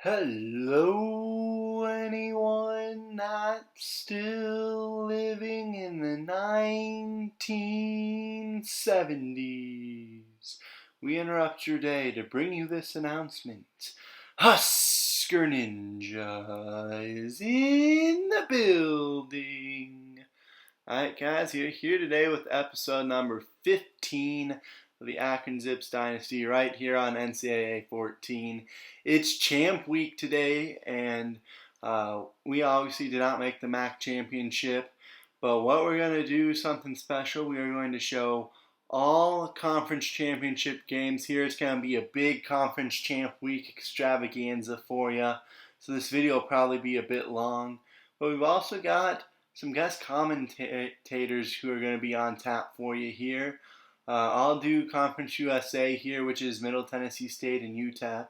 Hello, anyone that's still living in the 1970s? We interrupt your day to bring you this announcement. Husker Ninja is in the building. Alright, guys, you're here today with episode number 15 of the Akron Zips Dynasty right here on NCAA 14. It's Champ Week today, and we obviously did not make the MAC championship, but what we're going to do is something special. We are going to show all conference championship games here. It's going to be a big conference champ week extravaganza for you, so this video will probably be a bit long, but we've also got some guest commentators who are going to be on tap for you here. I'll do Conference USA here, which is Middle Tennessee State and UTEP.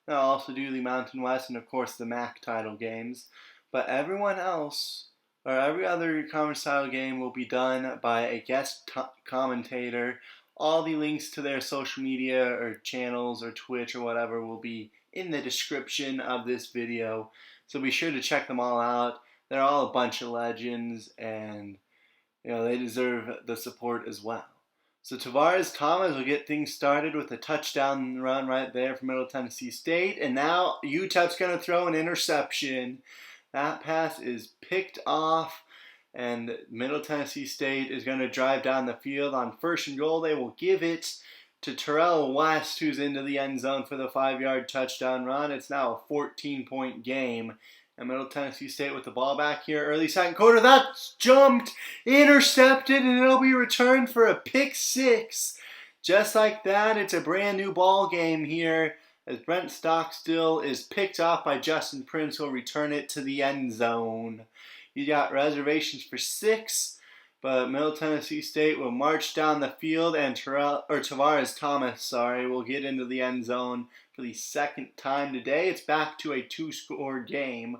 I'll also do the Mountain West and, of course, the MAC title games. But everyone else, or every other conference title game, will be done by a guest commentator. All the links to their social media or channels or Twitch or whatever will be in the description of this video. So be sure to check them all out. They're all a bunch of legends, and they deserve the support as well. So Tavares Thomas will get things started with a touchdown run right there for Middle Tennessee State. And now UTEP's going to throw an interception. That pass is picked off, and Middle Tennessee State is going to drive down the field. On 1st and goal, they will give it to Terrell West, who's into the end zone for the 5-yard touchdown run. It's now a 14-point game. And Middle Tennessee State with the ball back here. Early second quarter. That's jumped, intercepted, and it'll be returned for a pick six. Just like that, it's a brand new ball game here as Brent Stockstill is picked off by Justin Prince, who'll return it to the end zone. You got reservations for 6, but Middle Tennessee State will march down the field, and Tavares Thomas, will get into the end zone for the second time today. It's back to a 2-score game.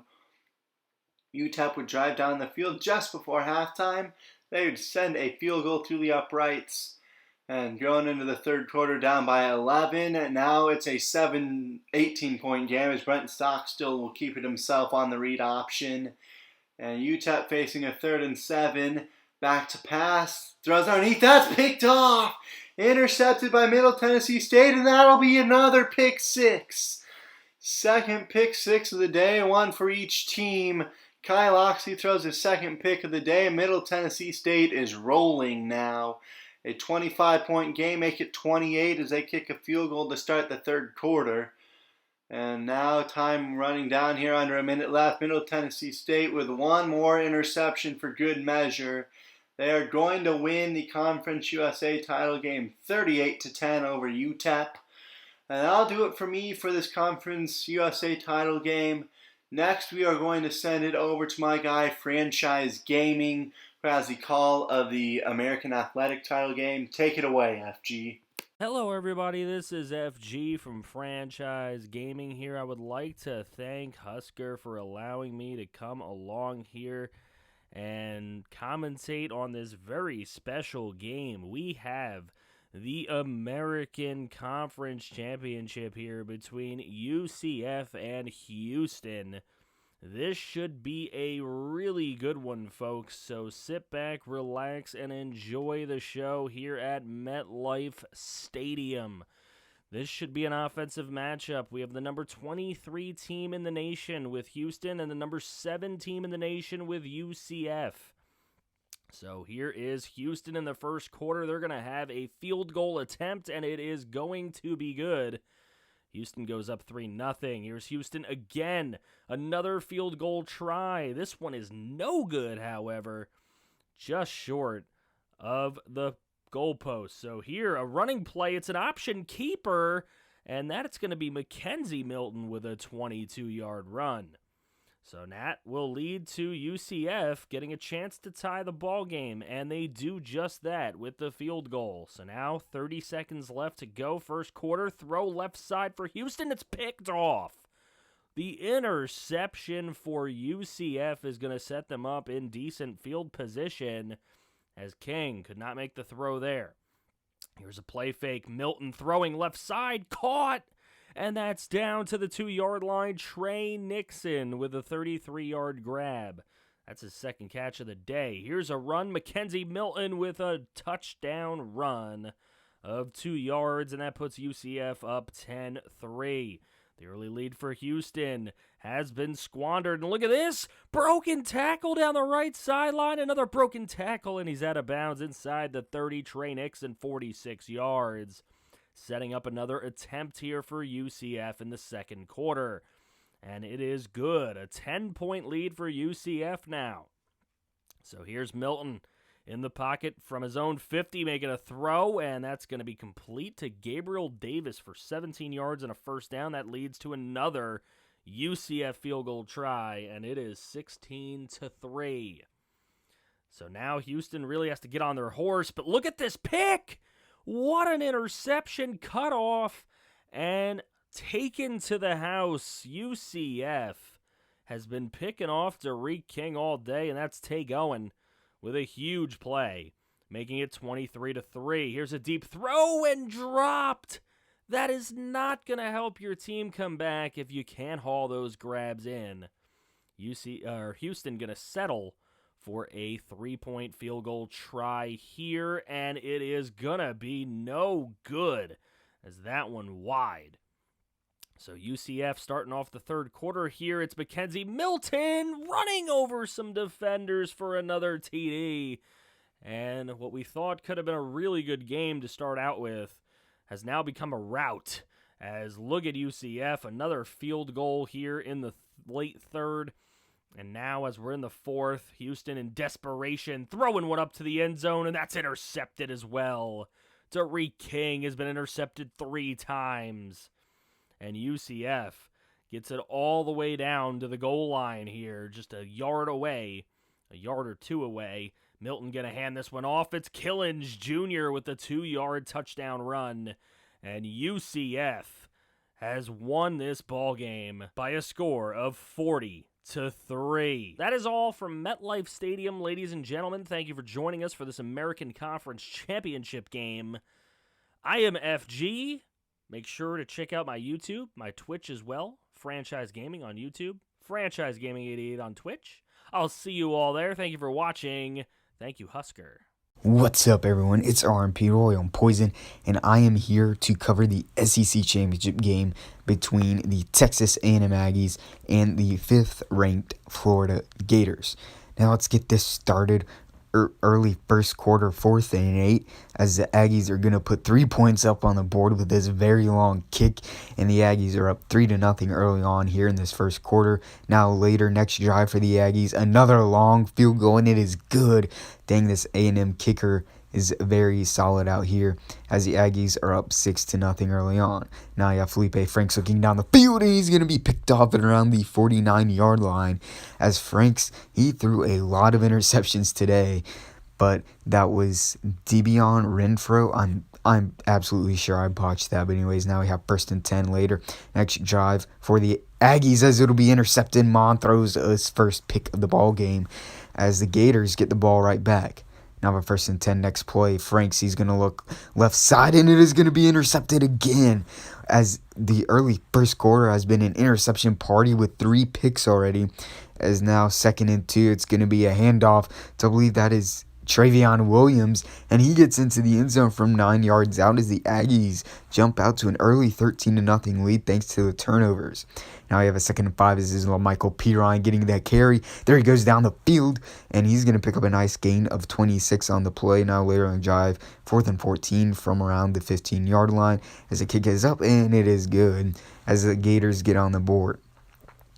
UTEP would drive down the field just before halftime. They would send a field goal through the uprights, and going into the third quarter down by 11. And now it's a 18-point game as Brent Stockstill will keep it himself on the read option. And UTEP facing a 3rd and 7. Back to pass. Throws underneath. That's picked off. Intercepted by Middle Tennessee State, and that'll be another pick six. Second pick six of the day, one for each team. Kyle Oxley throws his second pick of the day. Middle Tennessee State is rolling now. A 25-point game, make it 28 as they kick a field goal to start the third quarter. And now time running down here under a minute left. Middle Tennessee State with one more interception for good measure. They are going to win the Conference USA title game 38-10 over UTEP. And that'll do it for me for this Conference USA title game. Next, we are going to send it over to my guy, Franchise Gaming, who has the call of the American Athletic title game. Take it away, FG. Hello, everybody. This is FG from Franchise Gaming here. I would like to thank Husker for allowing me to come along here and commentate on this very special game. We have the American Conference Championship here between UCF and Houston. This should be a really good one, folks, so sit back, relax, and enjoy the show here at MetLife Stadium. This should be an offensive matchup. We have the number 23 team in the nation with Houston and the number 7 team in the nation with UCF. So here is Houston in the first quarter. They're going to have a field goal attempt, and it is going to be good. Houston goes up 3-0. Here's Houston again. Another field goal try. This one is no good, however. Just short of the goalpost. So here, a running play. It's an option keeper, and that's going to be Mackenzie Milton with a 22-yard run. So that will lead to UCF getting a chance to tie the ball game, and they do just that with the field goal. So now 30 seconds left to go, first quarter. Throw left side for Houston. It's picked off. The interception for UCF is going to set them up in decent field position as King could not make the throw there. Here's a play fake. Milton throwing left side, caught. and that's down to the 2-yard line. Trey Nixon with a 33-yard grab. That's his second catch of the day. Here's a run. Mackenzie Milton with a touchdown run of 2 yards, and that puts UCF up 10-3. The early lead for Houston has been squandered. And look at this. Broken tackle down the right sideline. Another broken tackle, and he's out of bounds inside the 30. Trey Nixon, 46 yards. Setting up another attempt here for UCF in the second quarter. And it is good. A 10-point lead for UCF now. So here's Milton in the pocket from his own 50, making a throw, and that's going to be complete to Gabriel Davis for 17 yards and a first down. That leads to another UCF field goal try, and it is 16-3. So now Houston really has to get on their horse, but look at this pick! What an interception, cut off, and taken to the house. UCF has been picking off Derek King all day, and that's Tay Owen with a huge play, making it 23-3. Here's a deep throw and dropped. That is not going to help your team come back if you can't haul those grabs in. Houston going to settle for a 3-point field goal try here, and it is going to be no good as that one wide. So UCF starting off the third quarter here. It's Mackenzie Milton running over some defenders for another TD. And what we thought could have been a really good game to start out with has now become a rout. As look at UCF, another field goal here in the late third. And now as we're in the fourth, Houston in desperation throwing one up to the end zone, and that's intercepted as well. Derek King has been intercepted 3 times. And UCF gets it all the way down to the goal line here, just a yard away, a yard or two away. Milton going to hand this one off. It's Killings Jr. with the 2-yard touchdown run. And UCF has won this ball game by a score of 40-3. That is all from MetLife Stadium, ladies and gentlemen. Thank you for joining us for this American Conference Championship game. I am FG. Make sure to check out my YouTube, my Twitch as well. Franchise Gaming on YouTube. Franchise Gaming 88 on Twitch. I'll see you all there. Thank you for watching. Thank you, Husker. What's up, everyone? It's RMP Royal Poison, and I am here to cover the SEC Championship game between the Texas A&M Aggies and the 5th-ranked Florida Gators. Now let's get this started. Early first quarter, 4th and 8, as the Aggies are going to put 3 points up on the board with this very long kick, and the Aggies are up 3-0 early on here in this first quarter. Now later, next drive for the Aggies, another long field goal, and it is good. Dang, this A&M kicker is very solid out here as the Aggies are up 6-0 early on. Now you have Felipe Franks looking down the field, and he's going to be picked off at around the 49-yard line. As Franks, he threw a lot of interceptions today, but that was Debian Renfro. I'm absolutely sure I botched that, but anyways, now we have 1st and 10 later. Next drive for the Aggies as it'll be intercepted. Mon throws his first pick of the ball game as the Gators get the ball right back. Now for 1st and 10, next play, Franks, he's going to look left side, and it is going to be intercepted again, as the early first quarter has been an interception party with 3 picks already. As now 2nd and 2, it's going to be a handoff to, I believe that is Travion Williams, and he gets into the end zone from 9 yards out as the Aggies jump out to an early 13-0 lead thanks to the turnovers. Now we have a 2nd and 5. This is Michael Pirine getting that carry. There he goes down the field, and he's going to pick up a nice gain of 26 on the play. Now later on the drive, 4th and 14 from around the 15-yard line as the kick is up, and it is good as the Gators get on the board.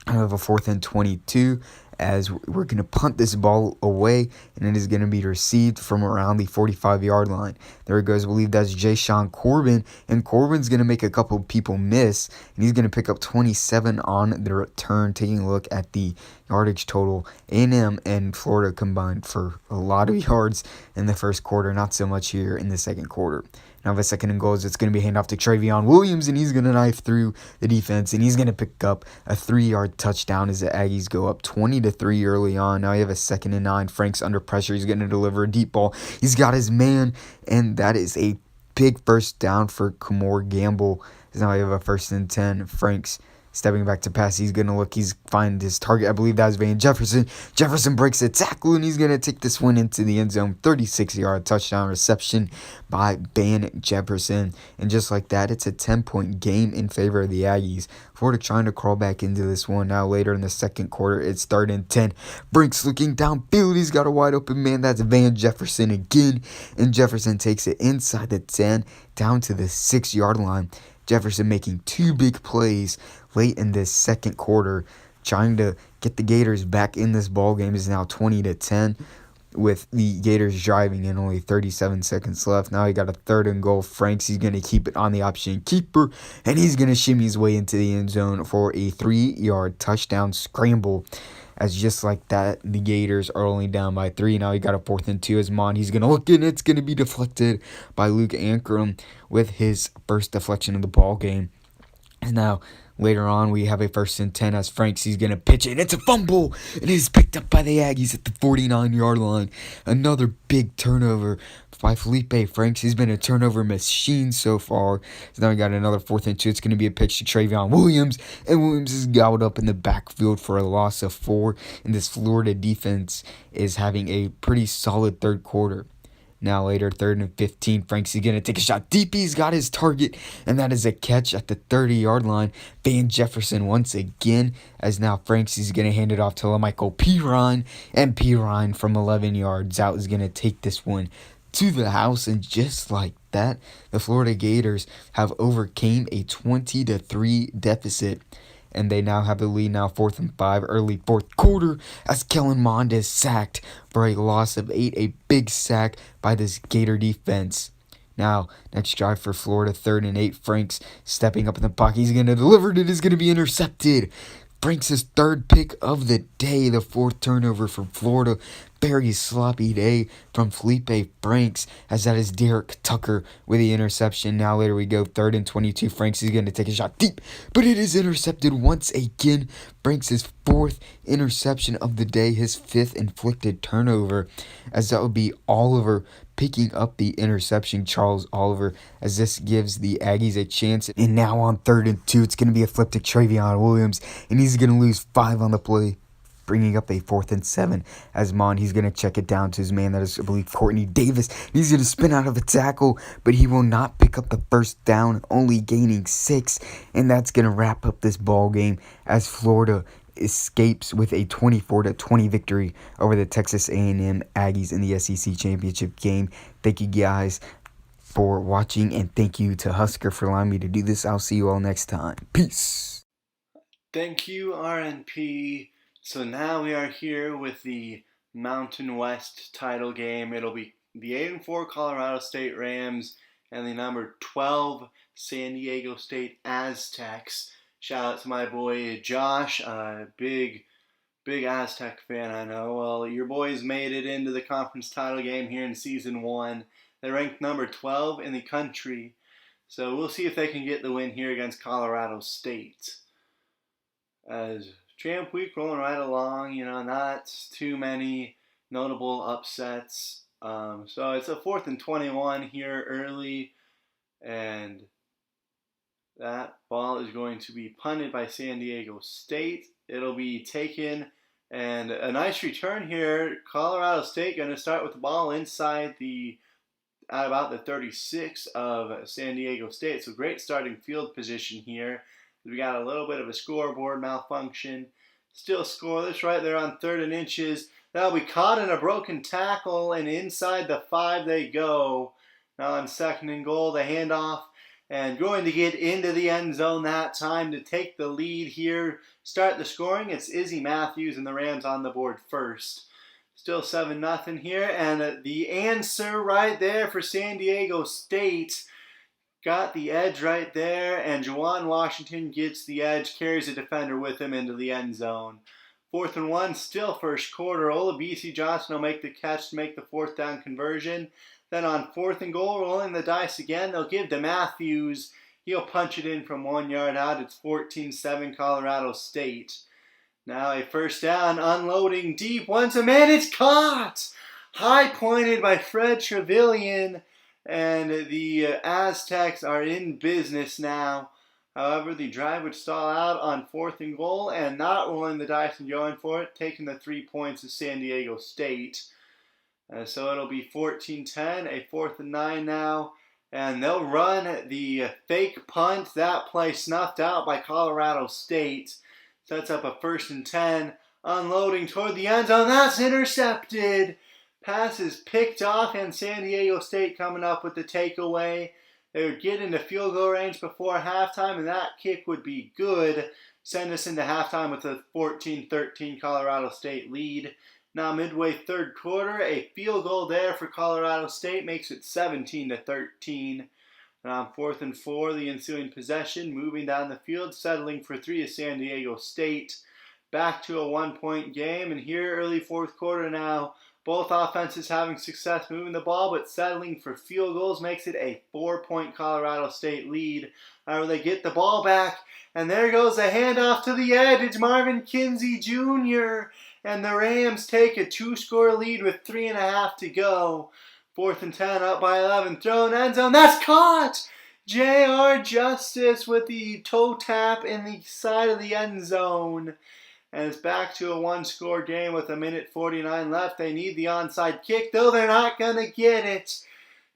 I have a 4th and 22 as we're going to punt this ball away, and it is going to be received from around the 45-yard line. There it goes. I believe that's Jayshon Corbin, and Corbin's going to make a couple people miss, and he's going to pick up 27 on the return. Taking a look at the yardage total, A&M and Florida combined for a lot of yards in the first quarter, not so much here in the second quarter. Now, the 2nd and goals, it's going to be handoff to Travion Williams, and he's going to knife through the defense, and he's going to pick up a 3-yard touchdown as the Aggies go up 20-3 early on. Now, you have a 2nd and 9. Frank's under pressure. He's going to deliver a deep ball. He's got his man, and that is a big first down for Kamor Gamble Now we have a 1st and 10. Franks stepping back to pass. He's going to look. He's find his target. I believe that was Van Jefferson. Jefferson breaks a tackle, and he's going to take this one into the end zone. 36-yard touchdown reception by Van Jefferson. And just like that, it's a 10-point game in favor of the Aggies. Florida trying to crawl back into this one. Now later in the second quarter, it's 3rd and 10. Brinks looking downfield. He's got a wide open man. That's Van Jefferson again. And Jefferson takes it inside the 10 down to the 6-yard line. Jefferson making 2 big plays late in this second quarter, trying to get the Gators back in this ball game. Is now 20-10 with the Gators driving in only 37 seconds left. Now he got a 3rd and goal. Franks, he's going to keep it on the option keeper, and he's going to shimmy his way into the end zone for a 3-yard touchdown scramble. As just like that, the Gators are only down by 3. Now he got a 4th and 2 as Mon. He's going to look in. It's going to be deflected by Luke Ankrum with his first deflection of the ball game. And now later on, we have a 1st and 10 as Franks. He's going to pitch it. It's a fumble. It is picked up by the Aggies at the 49-yard line. Another big turnover by Felipe Franks. He's been a turnover machine so far. So now we got another 4th and 2. It's going to be a pitch to Travion Williams. And Williams is gobbled up in the backfield for a loss of 4. And this Florida defense is having a pretty solid third quarter. Now later, 3rd and 15. Franks is going to take a shot deep. He's got his target, and that is a catch at the 30-yard line. Van Jefferson once again, as now Franks is going to hand it off to LaMichael Pirine, and Pirine from 11 yards out is going to take this one to the house. And just like that, the Florida Gators have overcame a 20-3 deficit. And they now have the lead, now 4th and 5, early 4th quarter, as Kellen Mond is sacked for a loss of 8, a big sack by this Gator defense. Now, next drive for Florida, 3rd and 8, Franks stepping up in the pocket. He's going to deliver it. It is going to be intercepted. Franks' 3rd pick of the day, the 4th turnover from Florida. Very sloppy day from Felipe Franks, as that is Derek Tucker with the interception. Now later we go 3rd and 22. Franks is going to take a shot deep, but it is intercepted once again. Franks' 4th interception of the day, his 5th inflicted turnover, as that would be Oliver picking up the interception, Charles Oliver, as this gives the Aggies a chance. And now on 3rd and 2, it's going to be a flip to Travion Williams, and he's going to lose 5 on the play, bringing up a 4th and 7 as Mon. He's going to check it down to his man, that is, I believe, Courtney Davis. He's going to spin out of a tackle, but he will not pick up the first down, only gaining 6. And that's going to wrap up this ball game as Florida escapes with a 24-20 victory over the Texas A&M Aggies in the SEC Championship game. Thank you guys for watching, and thank you to Husker for allowing me to do this. I'll see you all next time. Peace. Thank you, RNP. So now we are here with the Mountain West title game. It'll be the 8-4 Colorado State Rams and the number 12 San Diego State Aztecs. Shout out to my boy Josh, big Aztec fan, I know. Well, your boys made it into the conference title game here in Season 1. They're ranked number 12 in the country. So we'll see if they can get the win here against Colorado State. As Champ Week rolling right along, not too many notable upsets. So it's a 4th and 21 here early, and that ball is going to be punted by San Diego State. It'll be taken, and a nice return here. Colorado State going to start with the ball inside at about the 36 of San Diego State. So great starting field position here. We got a little bit of a scoreboard malfunction. Still scoreless right there on 3rd and inches. That'll be caught in a broken tackle, and inside the 5 they go. Now on 2nd and goal, the handoff, and going to get into the end zone that time to take the lead here. Start the scoring. It's Izzy Matthews and the Rams on the board first. Still 7-0 here, and the answer right there for San Diego State. Got the edge right there, and Juwan Washington gets the edge, carries a defender with him into the end zone. 4th and 1, still first quarter. Olabisi Johnson will make the catch to make the 4th down conversion. Then on 4th and goal, rolling the dice again, they'll give to Matthews. He'll punch it in from 1 yard out. It's 14-7 Colorado State. Now a first down, unloading deep. Once a man, it's caught! High pointed by Fred Trevelyan. And the Aztecs are in business now However, the drive would stall out on 4th and goal, and not rolling the dice and going for it, taking the 3 points of San Diego State. So it'll be 14-10, a 4th and 9 now. And they'll run the fake punt. That play snuffed out by Colorado State. Sets up a 1st and 10. Unloading toward the end zone. That's intercepted. Pass is picked off, and San Diego State coming up with the takeaway. They would get into field goal range before halftime, and that kick would be good. Send us into halftime with a 14-13 Colorado State lead. Now midway third quarter, a field goal there for Colorado State makes it 17-13. And on 4th and 4, the ensuing possession, moving down the field, settling for 3 of San Diego State. Back to a 1-point game, and here early fourth quarter now, both offenses having success moving the ball, but settling for field goals makes it a 4-point Colorado State lead. However, they get the ball back, and there goes a handoff to the edge. It's Marvin Kinsey Jr., and the Rams take a 2-score lead with 3.5 to go. 4th and 10, up by 11, thrown end zone. That's caught! J.R. Justice with the toe tap in the side of the end zone. And it's back to a 1-score game with 1:49 left. They need the onside kick, though they're not going to get it.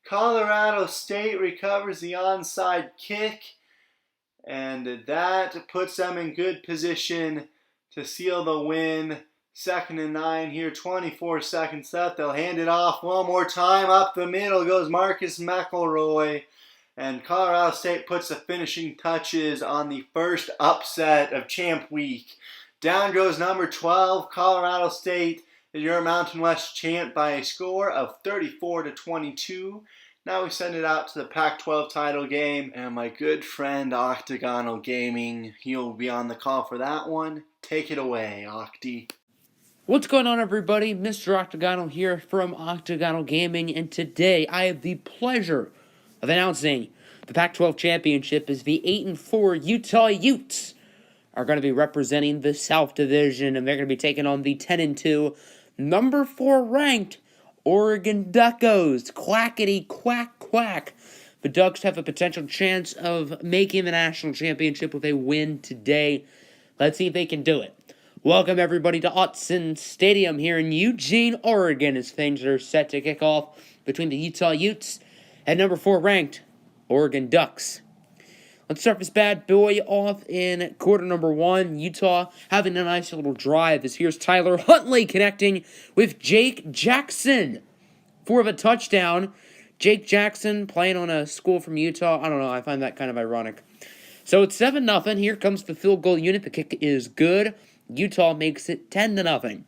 Colorado State recovers the onside kick, and that puts them in good position to seal the win. 2nd and 9 here, 24 seconds left. They'll hand it off one more time. Up the middle goes Marcus McElroy. And Colorado State puts the finishing touches on the first upset of Champ Week. Down goes number 12, Colorado State, your Mountain West champ by a score of 34-22. Now we send it out to the Pac-12 title game. And my good friend Octagonal Gaming, he'll be on the call for that one. Take it away, Octi. What's going on, everybody? Mr. Octagonal here from Octagonal Gaming, and today I have the pleasure of announcing the Pac-12 championship as the 8-4 Utah Utes are going to be representing the South Division, and they're going to be taking on the 10-2, number 4 ranked Oregon Duckos. Quackity quack quack. The Ducks have a potential chance of making the national championship with a win today. Let's see if they can do it. Welcome, everybody, to Autzen Stadium here in Eugene, Oregon, as things are set to kick off between the Utah Utes and number 4 ranked Oregon Ducks. Let's start this bad boy off in quarter number 1. Utah having a nice little drive as here's Tyler Huntley connecting with Jake Jackson for the touchdown. Jake Jackson playing on a school from Utah. I don't know, I find that kind of ironic. So it's 7-0. Here comes the field goal unit. The kick is good. Utah makes it 10-0.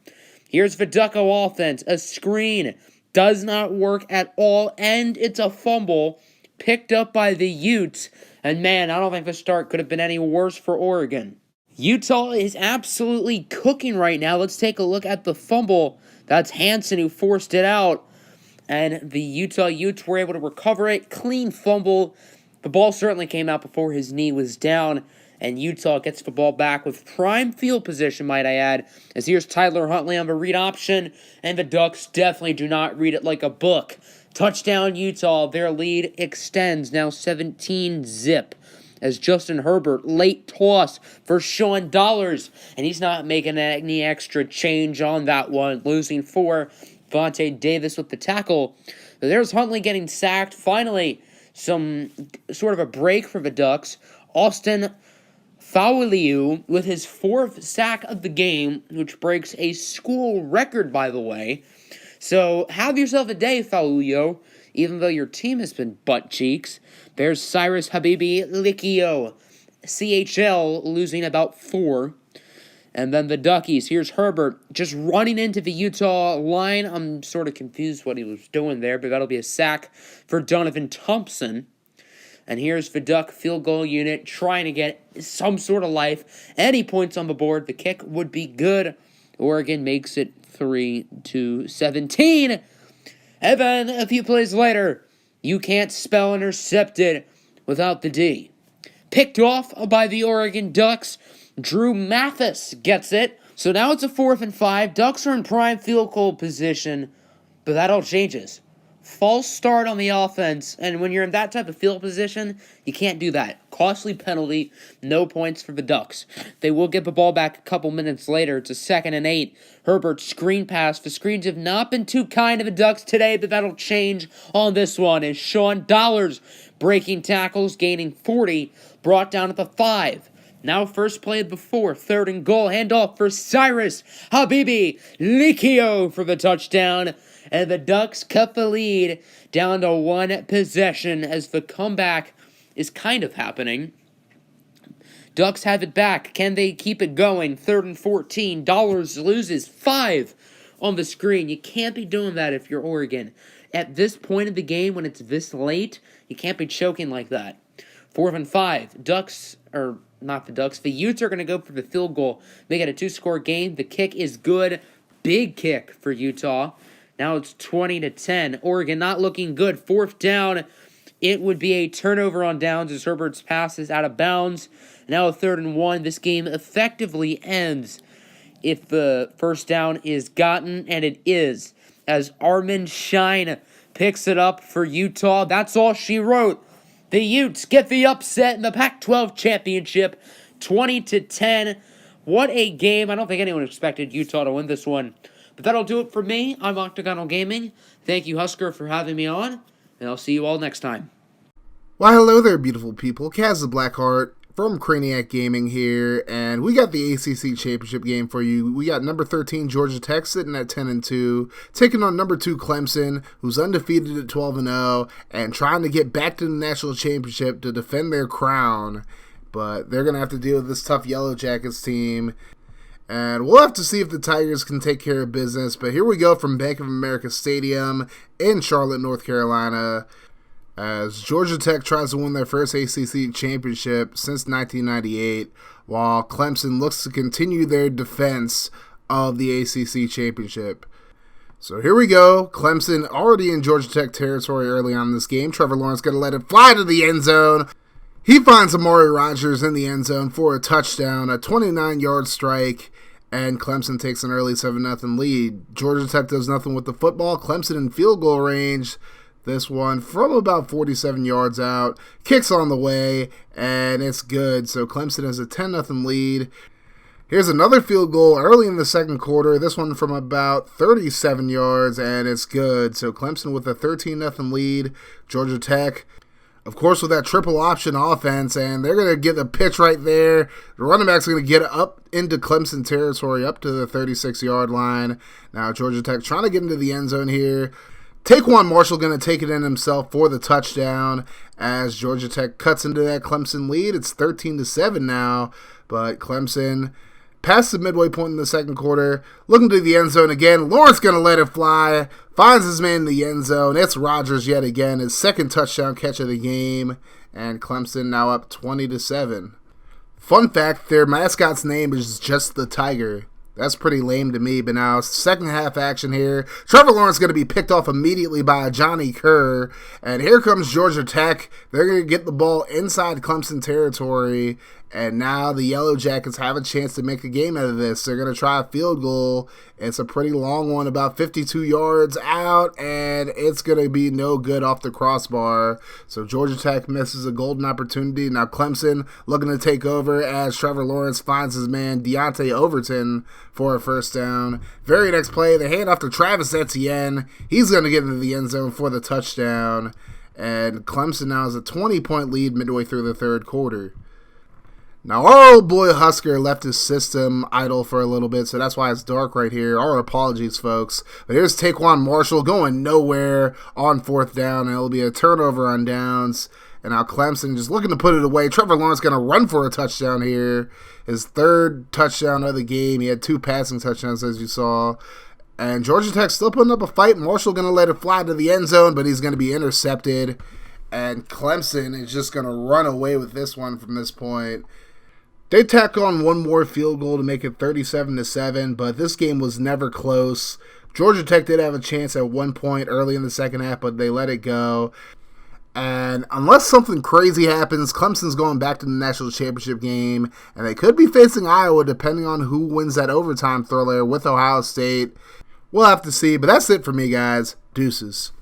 Here's the Ducko offense. A screen does not work at all, and it's a fumble picked up by the Utes. And man, I don't think the start could have been any worse for Oregon. Utah is absolutely cooking right now. Let's take a look at the fumble. That's Hansen who forced it out, and the Utah Utes were able to recover it. Clean fumble. The ball certainly came out before his knee was down, and Utah gets the ball back with prime field position, might I add, as here's Tyler Huntley on the read option, and the Ducks definitely do not read it like a book. Touchdown, Utah. Their lead extends, now 17-zip, as Justin Herbert, late toss for Sean Dollars, and he's not making any extra change on that one, losing for Vontae Davis with the tackle. But there's Huntley getting sacked. Finally, some sort of a break for the Ducks. Austin Fauliu with his 4th sack of the game, which breaks a school record, by the way. So have yourself a day, Fauliu, even though your team has been butt cheeks. There's Cyrus Habibi Likio, CHL, losing about 4. And then the Duckies. Here's Herbert just running into the Utah line. I'm sort of confused what he was doing there, but that'll be a sack for Donovan Thompson. And here's the Duck field goal unit trying to get some sort of life. Any points on the board, the kick would be good. Oregon makes it 3-17. And then a few plays later, you can't spell intercepted without the D. Picked off by the Oregon Ducks. Drew Mathis gets it. So now it's a 4th and 5. Ducks are in prime field goal position, but that all changes. false start on the offense, and when you're in that type of field position, you can't do that. Costly penalty, no points for the Ducks. They will get the ball back a couple minutes later. It's a 2nd and 8. Herbert screen pass. The screens have not been too kind to the Ducks today, but that'll change on this one. As Sean Dollars breaking tackles, gaining 40, brought down at the 5. Now first play of the 4, 3rd and goal. Handoff for Cyrus Habibi Likio for the touchdown. And the Ducks cut the lead down to 1 possession as the comeback is kind of happening. Ducks have it back. Can they keep it going? 3rd and 14. Dollars loses 5 on the screen. You can't be doing that if you're Oregon. At this point of the game, when it's this late, you can't be choking like that. 4th and 5. The Utes are going to go for the field goal. They get a 2-score game. The kick is good. Big kick for Utah. Now it's 20-10. Oregon not looking good. 4th down. It would be a turnover on downs as Herbert's pass is out of bounds. Now a 3rd and 1. This game effectively ends if the first down is gotten, and it is, as Armand Shine picks it up for Utah. That's all she wrote. The Utes get the upset in the Pac-12 championship, 20-10. What a game. I don't think anyone expected Utah to win this one. But that'll do it for me. I'm Octagonal Gaming. Thank you, Husker, for having me on, and I'll see you all next time. Why, hello there, beautiful people. Kaz the Blackheart from CRAYNIAQ Gaming here, and we got the ACC Championship game for you. We got number 13 Georgia Tech sitting at 10-2, taking on number 2 Clemson, who's undefeated at 12-0, and trying to get back to the national championship to defend their crown. But they're going to have to deal with this tough Yellow Jackets team. And we'll have to see if the Tigers can take care of business. But here we go from Bank of America Stadium in Charlotte, North Carolina, as Georgia Tech tries to win their first ACC championship since 1998, while Clemson looks to continue their defense of the ACC championship. So here we go. Clemson already in Georgia Tech territory early on in this game. Trevor Lawrence going to let it fly to the end zone. He finds Amari Rodgers in the end zone for a touchdown, a 29-yard strike, and Clemson takes an early 7-0 lead. Georgia Tech does nothing with the football. Clemson in field goal range. This one from about 47 yards out. Kicks on the way, and it's good. So Clemson has a 10-0 lead. Here's another field goal early in the second quarter. This one from about 37 yards, and it's good. So Clemson with a 13-0 lead. Georgia Tech, of course, with that triple option offense, and they're going to get the pitch right there. The running back's going to get up into Clemson territory, up to the 36-yard line. Now Georgia Tech trying to get into the end zone here. Taquan Marshall going to take it in himself for the touchdown as Georgia Tech cuts into that Clemson lead. It's 13-7 now, but Clemson past the midway point in the second quarter, looking to the end zone again. Lawrence going to let it fly, finds his man in the end zone. It's Rodgers yet again, his second touchdown catch of the game, and Clemson now up 20-7. Fun fact, their mascot's name is just the Tiger. That's pretty lame to me, but now second half action here. Trevor Lawrence going to be picked off immediately by Johnny Kerr, and here comes Georgia Tech. They're going to get the ball inside Clemson territory, and now the Yellow Jackets have a chance to make a game out of this. They're going to try a field goal. It's a pretty long one, about 52 yards out, and it's going to be no good off the crossbar. So Georgia Tech misses a golden opportunity. Now Clemson looking to take over as Trevor Lawrence finds his man Deontay Overton for a first down. Very next play, they hand off to Travis Etienne. He's going to get into the end zone for the touchdown. And Clemson now has a 20-point lead midway through the third quarter. Now, our old boy Husker left his system idle for a little bit, so that's why it's dark right here. Our apologies, folks. But here's Taquan Marshall going nowhere on fourth down, and it'll be a turnover on downs. And now Clemson just looking to put it away. Trevor Lawrence going to run for a touchdown here. His third touchdown of the game. He had 2 passing touchdowns, as you saw. And Georgia Tech still putting up a fight. Marshall going to let it fly to the end zone, but he's going to be intercepted. And Clemson is just going to run away with this one from this point. They tack on one more field goal to make it 37-7, but this game was never close. Georgia Tech did have a chance at one point early in the second half, but they let it go. And unless something crazy happens, Clemson's going back to the national championship game, and they could be facing Iowa depending on who wins that overtime thriller with Ohio State. We'll have to see, but that's it for me, guys. Deuces.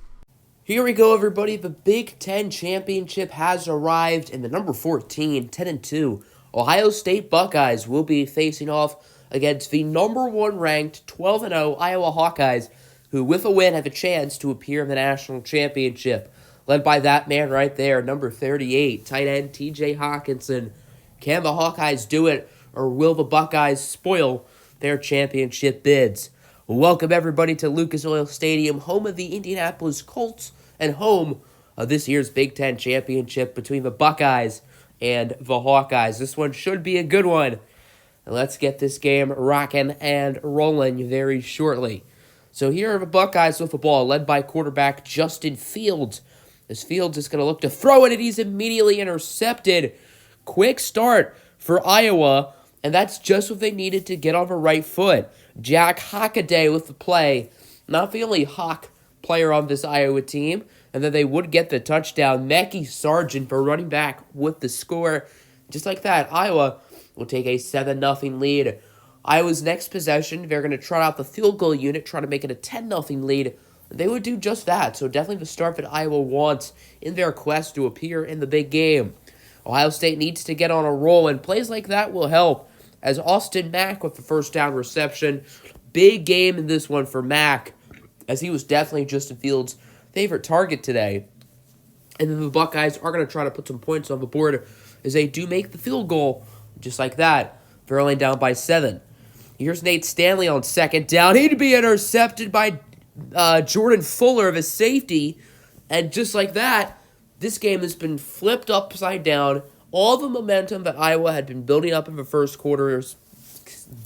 Here we go, everybody. The Big Ten Championship has arrived, and the number 14, 10-2, Ohio State Buckeyes will be facing off against the number 1 ranked 12-0 Iowa Hawkeyes, who, with a win, have a chance to appear in the national championship. Led by that man right there, number 38, tight end TJ Hawkinson. Can the Hawkeyes do it, or will the Buckeyes spoil their championship bids? Welcome, everybody, to Lucas Oil Stadium, home of the Indianapolis Colts and home of this year's Big Ten Championship between the Buckeyes and the Hawkeyes. This one should be a good one. And let's get this game rocking and rolling very shortly. So here are the Buckeyes with the ball, led by quarterback Justin Fields. As Fields is going to look to throw it, and he's immediately intercepted. Quick start for Iowa, and that's just what they needed to get on the right foot. Jack Hockaday with the play. Not the only Hawk player on this Iowa team, and then they would get the touchdown. Mackey Sargent for running back with the score. Just like that, Iowa will take a 7-0 lead. Iowa's next possession, they're going to trot out the field goal unit, try to make it a 10-0 lead. They would do just that, so definitely the start that Iowa wants in their quest to appear in the big game. Ohio State needs to get on a roll, and plays like that will help, as Austin Mack with the first down reception. Big game in this one for Mack, as he was definitely Justin Fields' favorite target today. And then the Buckeyes are going to try to put some points on the board as they do make the field goal, just like that. They're only down by 7. Here's Nate Stanley on second down. He'd be intercepted by Jordan Fuller of his safety. And just like that, this game has been flipped upside down. All the momentum that Iowa had been building up in the first quarter is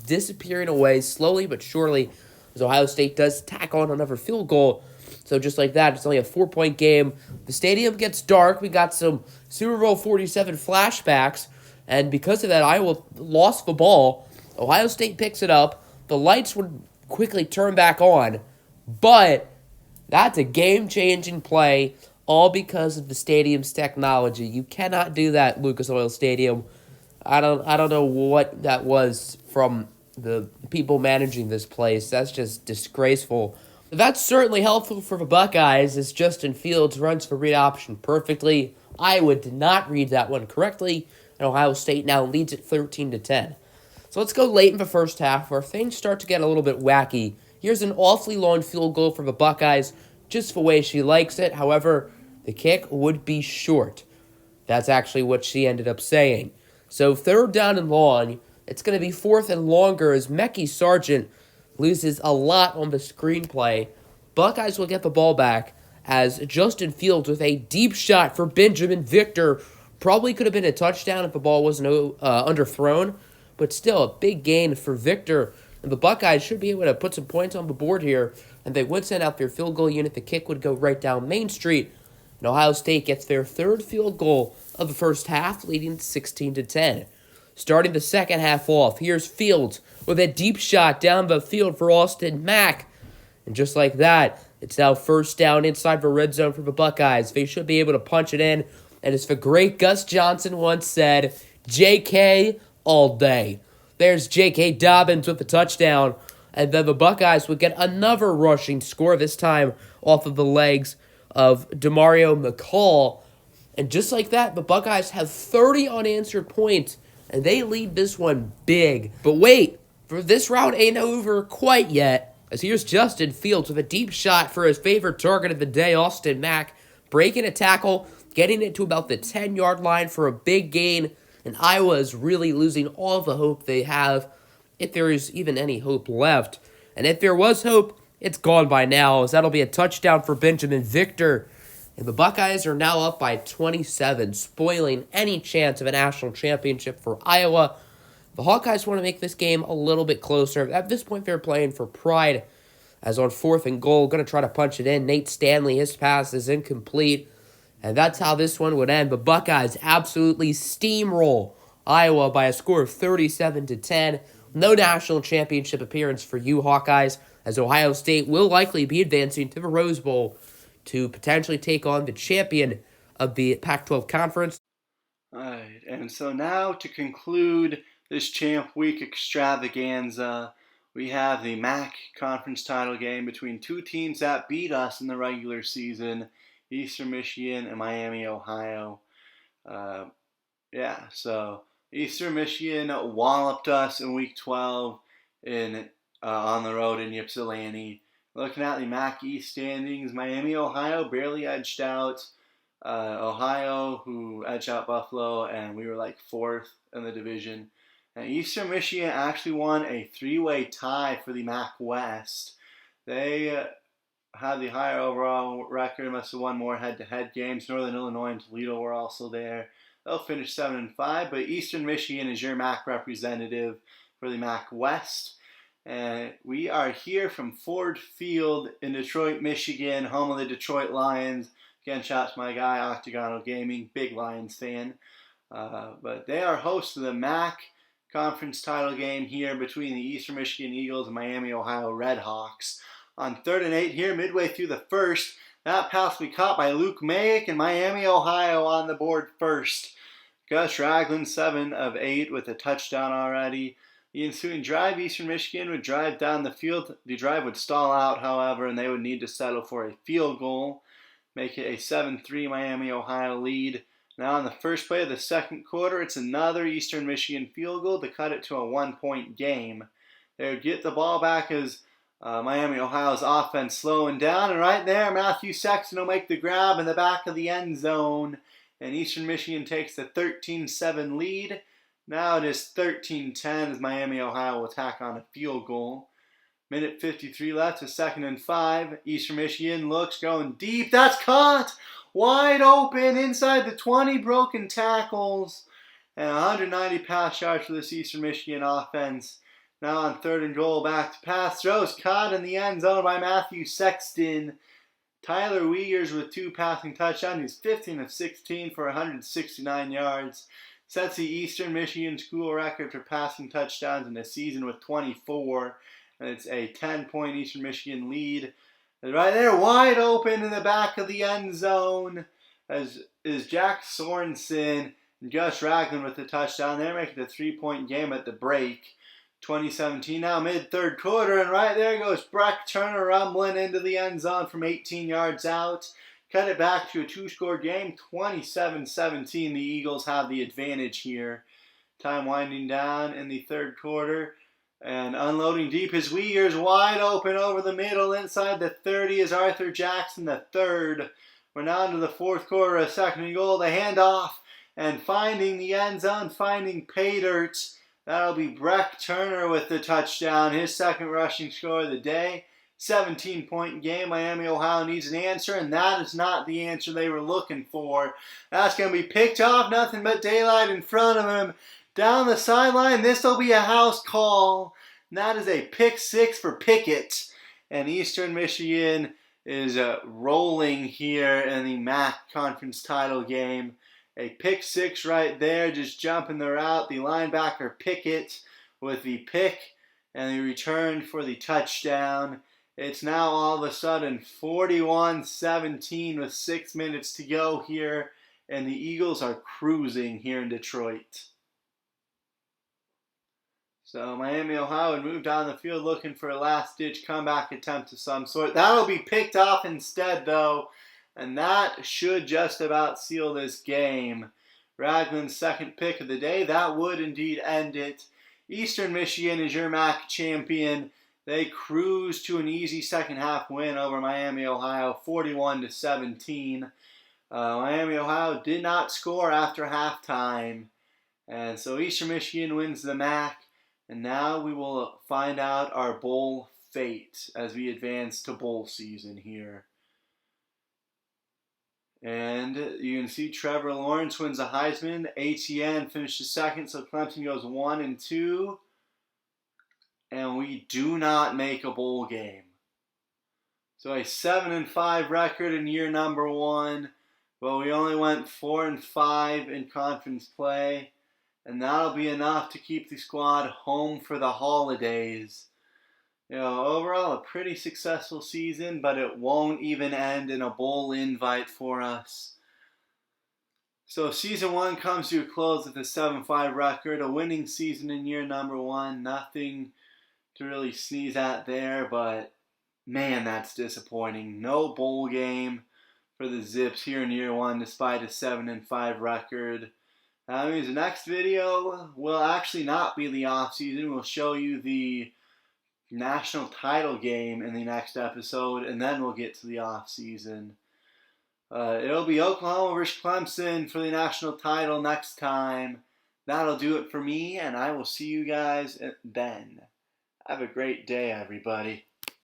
disappearing away slowly but surely, as Ohio State does tack on another field goal. So just like that, it's only a 4-point game. The stadium gets dark. We got some Super Bowl 47 flashbacks. And because of that, Iowa lost the ball. Ohio State picks it up. The lights would quickly turn back on. But that's a game-changing play, all because of the stadium's technology. You cannot do that, Lucas Oil Stadium. I don't know what that was from the people managing this place. That's just disgraceful. That's certainly helpful for the Buckeyes, as Justin Fields runs the read option perfectly. Iowa did not read that one correctly, and Ohio State now leads it 13-10. So let's go late in the first half, where things start to get a little bit wacky. Here's an awfully long field goal for the Buckeyes, just the way she likes it. However, the kick would be short. That's actually what she ended up saying. So 3rd down and long. It's going to be 4th and longer, as Mackey Sargent loses a lot on the screenplay. Buckeyes will get the ball back, as Justin Fields with a deep shot for Benjamin Victor. Probably could have been a touchdown if the ball wasn't underthrown, but still a big gain for Victor. And the Buckeyes should be able to put some points on the board here, and they would send out their field goal unit. The kick would go right down Main Street, and Ohio State gets their 3rd field goal of the first half, leading 16-10. Starting the second half off, here's Fields with a deep shot down the field for Austin Mack. And just like that, it's now 1st down inside the red zone for the Buckeyes. They should be able to punch it in, and as the great Gus Johnson once said, JK all day. There's J.K. Dobbins with the touchdown, and then the Buckeyes would get another rushing score, this time off of the legs of DeMario McCall. And just like that, the Buckeyes have 30 unanswered points, and they lead this one big. But wait, for this round ain't over quite yet, as here's Justin Fields with a deep shot for his favorite target of the day, Austin Mack, breaking a tackle, getting it to about the 10-yard line for a big gain. And Iowa is really losing all the hope they have, if there is even any hope left. And if there was hope, it's gone by now, as that'll be a touchdown for Benjamin Victor. And the Buckeyes are now up by 27, spoiling any chance of a national championship for Iowa. The Hawkeyes want to make this game a little bit closer. At this point, they're playing for pride, as on 4th and goal, going to try to punch it in. Nate Stanley, his pass is incomplete. And that's how this one would end. The Buckeyes absolutely steamroll Iowa by a score of 37-10. No national championship appearance for you Hawkeyes, as Ohio State will likely be advancing to the Rose Bowl to potentially take on the champion of the Pac-12 Conference. All right, and so now to conclude this Champ Week extravaganza, we have the MAC conference title game between two teams that beat us in the regular season Eastern Michigan, and Miami, Ohio. So Eastern Michigan walloped us in Week 12 on the road in Ypsilanti. Looking at the MAC East standings, Miami, Ohio barely edged out Ohio, who edged out Buffalo, and we were like 4th in the division. And Eastern Michigan actually won a 3-way tie for the MAC West. They had the higher overall record, must have won more head-to-head games. Northern Illinois and Toledo were also there. They'll finish 7-5, but Eastern Michigan is your MAC representative for the MAC West. And we are here from Ford Field in Detroit, Michigan, home of the Detroit Lions. Again, shout out to my guy, Octagonal Gaming, big Lions fan. But they are hosts of the MAC conference title game here between the Eastern Michigan Eagles and Miami, Ohio Redhawks. On 3rd and 8 here, midway through the first, that pass will be caught by Luke Mayick, and Miami, Ohio on the board first. Gus Ragland, 7 of 8 with a touchdown already. The ensuing drive, Eastern Michigan would drive down the field. The drive would stall out, however, and they would need to settle for a field goal, make it a 7-3 Miami, Ohio lead. Now in the first play of the second quarter, it's another Eastern Michigan field goal to cut it to a 1-point game. They would get the ball back as Miami, Ohio's offense slowing down, and right there, Matthew Sexton will make the grab in the back of the end zone, and Eastern Michigan takes the 13-7 lead. Now it is 13-10 as Miami, Ohio will tack on a field goal. Minute 53 left, a 2nd and 5. Eastern Michigan looks, going deep. That's caught! Wide open inside the 20, broken tackles, and 190 pass yards for this Eastern Michigan offense. Now on 3rd and goal, back to pass. Throws caught in the end zone by Matthew Sexton. Tyler Wiegers with 2 passing touchdowns. He's 15 of 16 for 169 yards. Sets the Eastern Michigan school record for passing touchdowns in a season with 24. And it's a 10-point Eastern Michigan lead. And right there, wide open in the back of the end zone, as is Jack Sorensen and Gus Ragland with the touchdown. They're making a 3-point game at the break. 2017 now, mid-third quarter, and right there goes Breck Turner rumbling into the end zone from 18 yards out. Cut it back to a 2-score game, 27-17. The Eagles have the advantage here. Time winding down in the third quarter. And unloading deep is Wiegers, wide open over the middle. Inside the 30 is Arthur Jackson, the third. We're now into the fourth quarter, a 2nd and goal. The handoff, and finding the end zone, finding pay dirt. That'll be Breck Turner with the touchdown, his 2nd rushing score of the day. 17-point game. Miami, Ohio needs an answer, and that is not the answer they were looking for. That's going to be picked off, nothing but daylight in front of him. Down the sideline, this will be a house call. And that is a pick 6 for Pickett. And Eastern Michigan is rolling here in the MAC conference title game. A pick 6 right there, just jumping the route. The linebacker Pickett with the pick and the return for the touchdown. It's now all of a sudden 41-17 with 6 minutes to go here. And the Eagles are cruising here in Detroit. So Miami, Ohio had moved down the field looking for a last-ditch comeback attempt of some sort. That'll be picked off instead, though. And that should just about seal this game. Ragland's 2nd pick of the day. That would indeed end it. Eastern Michigan is your MAC champion. They cruise to an easy second-half win over Miami, Ohio, 41-17. Miami, Ohio did not score after halftime. And so Eastern Michigan wins the MAC. And now we will find out our bowl fate as we advance to bowl season here. And you can see Trevor Lawrence wins the Heisman. ATN finishes 2nd, so Clemson goes 1-2. And we do not make a bowl game. So a 7-5 record in year number 1. But we only went 4-5 in conference play. And that'll be enough to keep the squad home for the holidays. You know, overall, a pretty successful season, but it won't even end in a bowl invite for us. So season 1 comes to a close with a 7-5 record, a winning season in year number 1. Nothing to really sneeze at there, but man, that's disappointing. No bowl game for the Zips here in year one, despite a 7-5 record. That means the next video will actually not be the offseason. We'll show you the national title game in the next episode, and then we'll get to the offseason. It'll be Oklahoma versus Clemson for the national title next time. That'll do it for me, and I will see you guys then. Have a great day, everybody.